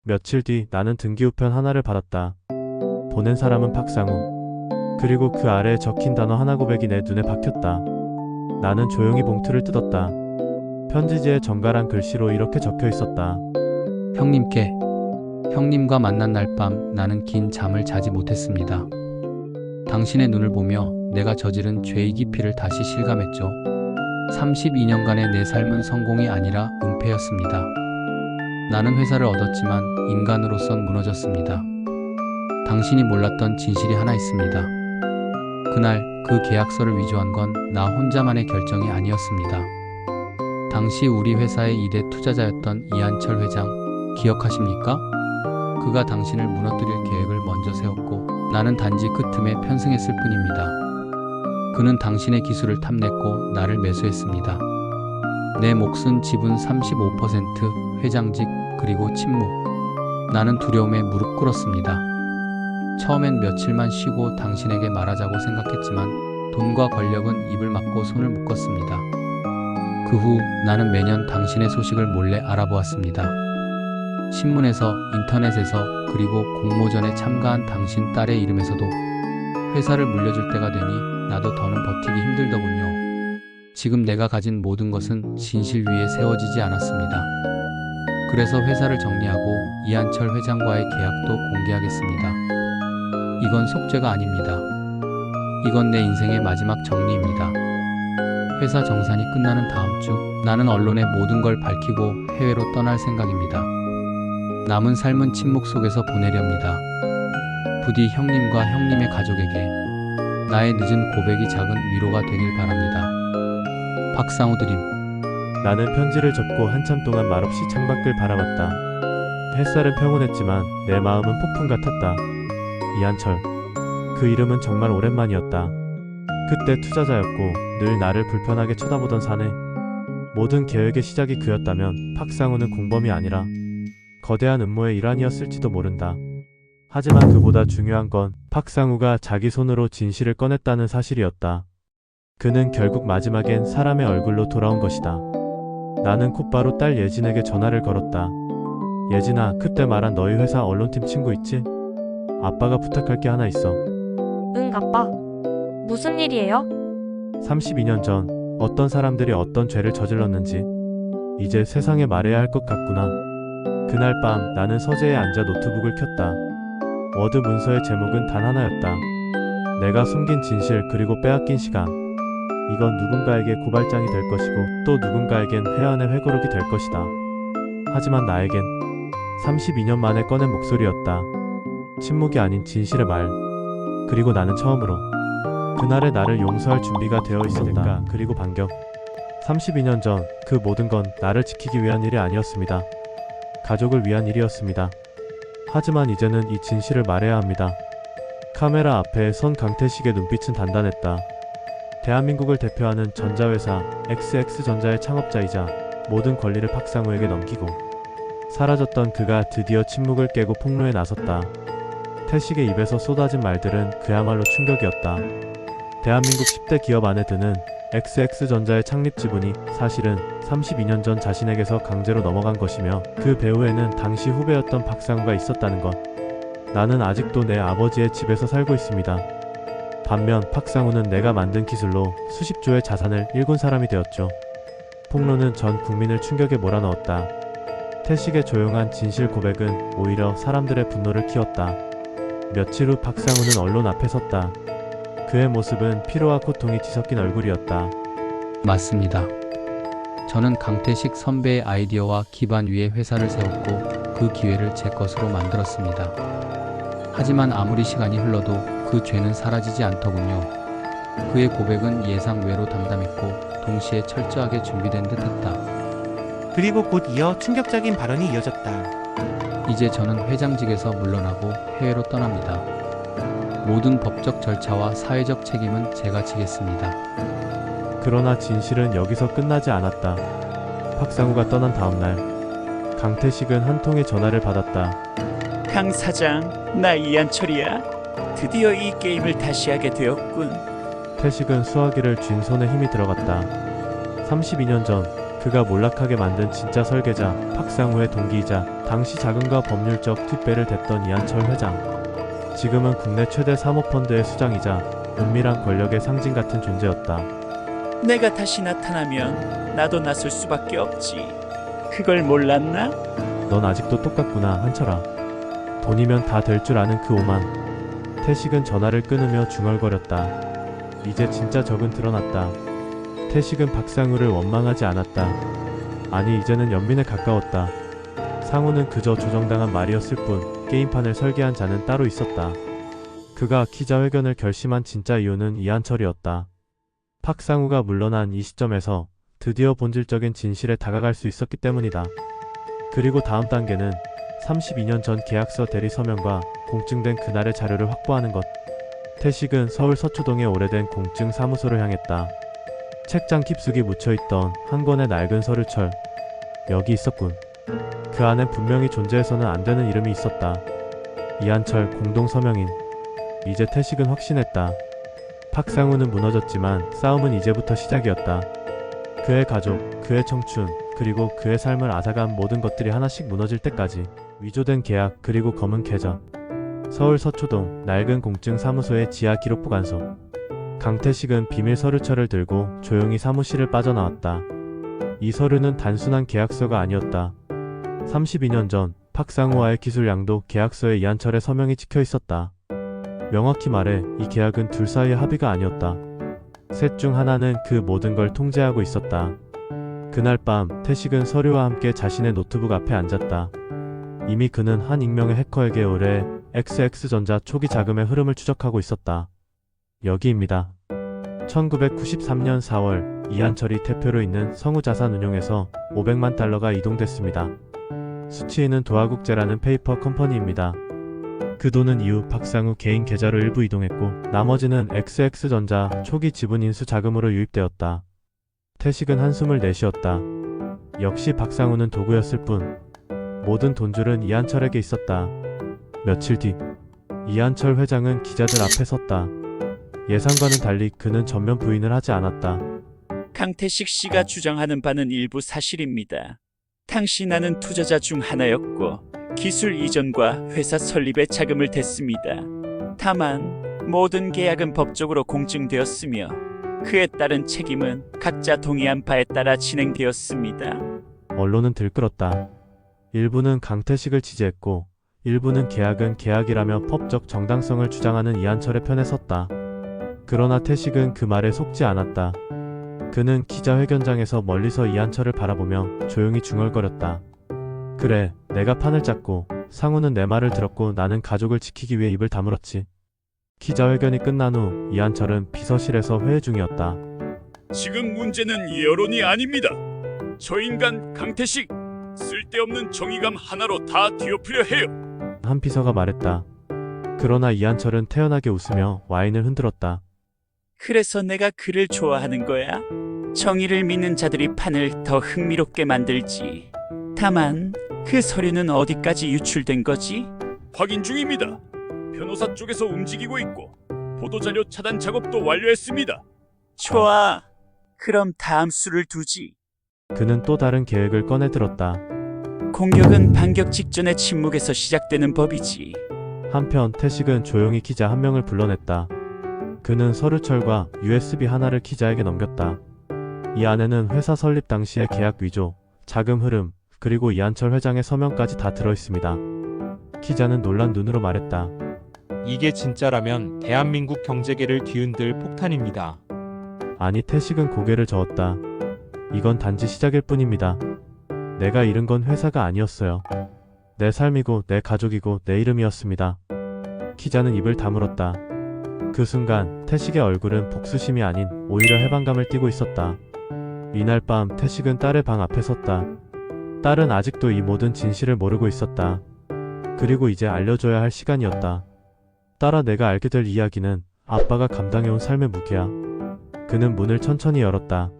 며칠 뒤 나는 등기우편 하나를 받았다. 보낸 사람은 박상우. 그리고 그 아래에 적힌 단어 하나 고백이 내 눈에 박혔다. 나는 조용히 봉투를 뜯었다. 편지지에 정갈한 글씨로 이렇게 적혀 있었다. 형님께. 형님과 만난 날 밤 나는 긴 잠을 자지 못했습니다. 당신의 눈을 보며 내가 저지른 죄의 깊이를 다시 실감했죠. 32년간의 내 삶은 성공이 아니라 은폐였습니다. 나는 회사를 얻었지만 인간으로선 무너졌습니다. 당신이 몰랐던 진실이 하나 있습니다. 그날 그 계약서를 위조한 건 나 혼자만의 결정이 아니었습니다. 당시 우리 회사의 2대 투자자였던 이한철 회장 기억하십니까? 그가 당신을 무너뜨릴 계획을 먼저 세웠고 나는 단지 그 틈에 편승했을 뿐입니다. 그는 당신의 기술을 탐냈고 나를 매수했습니다. 내 몫은 지분 35%, 회장직, 그리고 침묵. 나는 두려움에 무릎 꿇었습니다. 처음엔 며칠만 쉬고 당신에게 말하자고 생각했지만 돈과 권력은 입을 막고 손을 묶었습니다. 그 후 나는 매년 당신의 소식을 몰래 알아보았습니다. 신문에서, 인터넷에서, 그리고 공모전에 참가한 당신 딸의 이름에서도. 회사를 물려줄 때가 되니 나도 더는 버티기 힘들더군요. 지금 내가 가진 모든 것은 진실 위에 세워지지 않았습니다. 그래서 회사를 정리하고 이한철 회장과의 계약도 공개하겠습니다. 이건 속죄가 아닙니다. 이건 내 인생의 마지막 정리입니다. 회사 정산이 끝나는 다음 주 나는 언론에 모든 걸 밝히고 해외로 떠날 생각입니다. 남은 삶은 침묵 속에서 보내렵니다. 부디 형님과 형님의 가족에게 나의 늦은 고백이 작은 위로가 되길 바랍니다. 박상우 드림. 나는 편지를 접고 한참 동안 말없이 창밖을 바라봤다. 햇살은 평온했지만 내 마음은 폭풍 같았다. 이한철. 그 이름은 정말 오랜만이었다. 그때 투자자였고 늘 나를 불편하게 쳐다보던 사내. 모든 계획의 시작이 그였다면 박상우는 공범이 아니라 거대한 음모의 일환이었을지도 모른다. 하지만 그보다 중요한 건 박상우가 자기 손으로 진실을 꺼냈다는 사실이었다. 그는 결국 마지막엔 사람의 얼굴로 돌아온 것이다. 나는 곧바로 딸 예진에게 전화를 걸었다. 예진아, 그때 말한 너희 회사 언론팀 친구 있지? 아빠가 부탁할 게 하나 있어. 응, 아빠. 무슨 일이에요? 32년 전 어떤 사람들이 어떤 죄를 저질렀는지 이제 세상에 말해야 할 것 같구나. 그날 밤 나는 서재에 앉아 노트북을 켰다. 워드 문서의 제목은 단 하나였다. 내가 숨긴 진실 그리고 빼앗긴 시간. 이건 누군가에게 고발장이 될 것이고 또 누군가에겐 회한의 회고록이 될 것이다. 하지만 나에겐 32년 만에 꺼낸 목소리였다. 침묵이 아닌 진실의 말. 그리고 나는 처음으로 그날의 나를 용서할 준비가 되어 있었다. 그리고 반격. 32년 전 그 모든 건 나를 지키기 위한 일이 아니었습니다. 가족을 위한 일이었습니다. 하지만 이제는 이 진실을 말해야 합니다. 카메라 앞에 선 강태식의 눈빛은 단단했다. 대한민국을 대표하는 전자회사 XX전자의 창업자이자 모든 권리를 박상우에게 넘기고 사라졌던 그가 드디어 침묵을 깨고 폭로에 나섰다. 태식의 입에서 쏟아진 말들은 그야말로 충격이었다. 대한민국 10대 기업 안에 드는 XX전자의 창립 지분이 사실은 32년 전 자신에게서 강제로 넘어간 것이며 그 배후에는 당시 후배였던 박상우가 있었다는 것. 나는 아직도 내 아버지의 집에서 살고 있습니다. 반면 박상우는 내가 만든 기술로 수십조의 자산을 일군 사람이 되었죠. 폭로는 전 국민을 충격에 몰아넣었다. 태식의 조용한 진실 고백은 오히려 사람들의 분노를 키웠다. 며칠 후 박상우는 언론 앞에 섰다. 그의 모습은 피로와 고통이 뒤섞인 얼굴이었다. 맞습니다. 저는 강태식 선배의 아이디어와 기반 위에 회사를 세웠고 그 기회를 제 것으로 만들었습니다. 하지만 아무리 시간이 흘러도 그 죄는 사라지지 않더군요. 그의 고백은 예상 외로 담담했고 동시에 철저하게 준비된 듯했다. 그리고 곧 이어 충격적인 발언이 이어졌다. 이제 저는 회장직에서 물러나고 해외로 떠납니다. 모든 법적 절차와 사회적 책임은 제가 지겠습니다. 그러나 진실은 여기서 끝나지 않았다. 박상우가 떠난 다음날 강태식은 한 통의 전화를 받았다. 강 사장, 나 이한철이야. 드디어 이 게임을 다시 하게 되었군. 태식은 수화기를 쥔 손에 힘이 들어갔다. 32년 전 그가 몰락하게 만든 진짜 설계자 박상우의 동기이자 당시 자금과 법률적 뒷배를 댔던 이한철 회장. 지금은 국내 최대 사모펀드의 수장이자 은밀한 권력의 상징 같은 존재였다. 내가 다시 나타나면 나도 나설 수밖에 없지. 그걸 몰랐나? 넌 아직도 똑같구나, 한철아. 돈이면 다 될 줄 아는 그 오만. 태식은 전화를 끊으며 중얼거렸다. 이제 진짜 적은 드러났다. 태식은 박상우를 원망하지 않았다. 아니, 이제는 연민에 가까웠다. 상우는 그저 조정당한 말이었을 뿐 게임판을 설계한 자는 따로 있었다. 그가 기자회견을 결심한 진짜 이유는 이한철이었다. 박상우가 물러난 이 시점에서 드디어 본질적인 진실에 다가갈 수 있었기 때문이다. 그리고 다음 단계는 32년 전 계약서 대리 서명과 공증된 그날의 자료를 확보하는 것. 태식은 서울 서초동의 오래된 공증 사무소를 향했다. 책장 깊숙이 묻혀있던 한 권의 낡은 서류철. 여기 있었군. 그 안엔 분명히 존재해서는 안 되는 이름이 있었다. 이한철 공동서명인. 이제 태식은 확신했다. 박상우는 무너졌지만 싸움은 이제부터 시작이었다. 그의 가족, 그의 청춘, 그리고 그의 삶을 앗아간 모든 것들이 하나씩 무너질 때까지. 위조된 계약, 그리고 검은 계좌. 서울 서초동 낡은 공증 사무소의 지하 기록 보관소. 강태식은 비밀 서류철을 들고 조용히 사무실을 빠져나왔다. 이 서류는 단순한 계약서가 아니었다. 32년 전 박상우와의 기술 양도 계약서에 이한철의 서명이 찍혀 있었다. 명확히 말해 이 계약은 둘 사이의 합의가 아니었다. 셋 중 하나는 그 모든 걸 통제하고 있었다. 그날 밤 태식은 서류와 함께 자신의 노트북 앞에 앉았다. 이미 그는 한 익명의 해커에게 의뢰해 XX전자 초기 자금의 흐름을 추적하고 있었다. 여기입니다. 1993년 4월 이한철이 대표로 있는 성우자산운용에서 500만 달러가 이동됐습니다. 수취인은 도화국제라는 페이퍼 컴퍼니입니다. 그 돈은 이후 박상우 개인 계좌로 일부 이동했고 나머지는 XX전자 초기 지분 인수 자금으로 유입되었다. 태식은 한숨을 내쉬었다. 역시 박상우는 도구였을 뿐 모든 돈줄은 이한철에게 있었다. 며칠 뒤 이한철 회장은 기자들 앞에 섰다. 예상과는 달리 그는 전면 부인을 하지 않았다. 강태식 씨가 주장하는 바는 일부 사실입니다. 당시 나는 투자자 중 하나였고 기술 이전과 회사 설립에 자금을 댔습니다. 다만 모든 계약은 법적으로 공증되었으며 그에 따른 책임은 각자 동의한 바에 따라 진행되었습니다. 언론은 들끓었다. 일부는 강태식을 지지했고 일부는 계약은 계약이라며 법적 정당성을 주장하는 이한철의 편에 섰다. 그러나 태식은 그 말에 속지 않았다. 그는 기자회견장에서 멀리서 이한철을 바라보며 조용히 중얼거렸다. 그래, 내가 판을 짰고 상우는 내 말을 들었고 나는 가족을 지키기 위해 입을 다물었지. 기자회견이 끝난 후 이한철은 비서실에서 회의 중이었다. 지금 문제는 여론이 아닙니다. 저 인간 강태식 쓸데없는 정의감 하나로 다 뒤엎으려 해요. 한 비서가 말했다. 그러나 이한철은 태연하게 웃으며 와인을 흔들었다. 그래서 내가 그를 좋아하는 거야. 정의를 믿는 자들이 판을 더 흥미롭게 만들지. 다만 그 서류는 어디까지 유출된 거지? 확인 중입니다. 변호사 쪽에서 움직이고 있고 보도자료 차단 작업도 완료했습니다. 좋아. 그럼 다음 수를 두지. 그는 또 다른 계획을 꺼내 들었다. 공격은 반격 직전의 침묵에서 시작되는 법이지. 한편 태식은 조용히 기자 한 명을 불러냈다. 그는 서류철과 USB 하나를 기자에게 넘겼다. 이 안에는 회사 설립 당시의 계약 위조, 자금 흐름, 그리고 이한철 회장의 서명까지 다 들어있습니다. 기자는 놀란 눈으로 말했다. 이게 진짜라면 대한민국 경제계를 뒤흔들 폭탄입니다. 아니, 태식은 고개를 저었다. 이건 단지 시작일 뿐입니다. 내가 잃은 건 회사가 아니었어요. 내 삶이고 내 가족이고 내 이름이었습니다. 기자는 입을 다물었다. 그 순간 태식의 얼굴은 복수심이 아닌 오히려 해방감을 띠고 있었다. 이날 밤 태식은 딸의 방 앞에 섰다. 딸은 아직도 이 모든 진실을 모르고 있었다. 그리고 이제 알려줘야 할 시간이었다. 딸아, 내가 알게 될 이야기는 아빠가 감당해온 삶의 무게야. 그는 문을 천천히 열었다.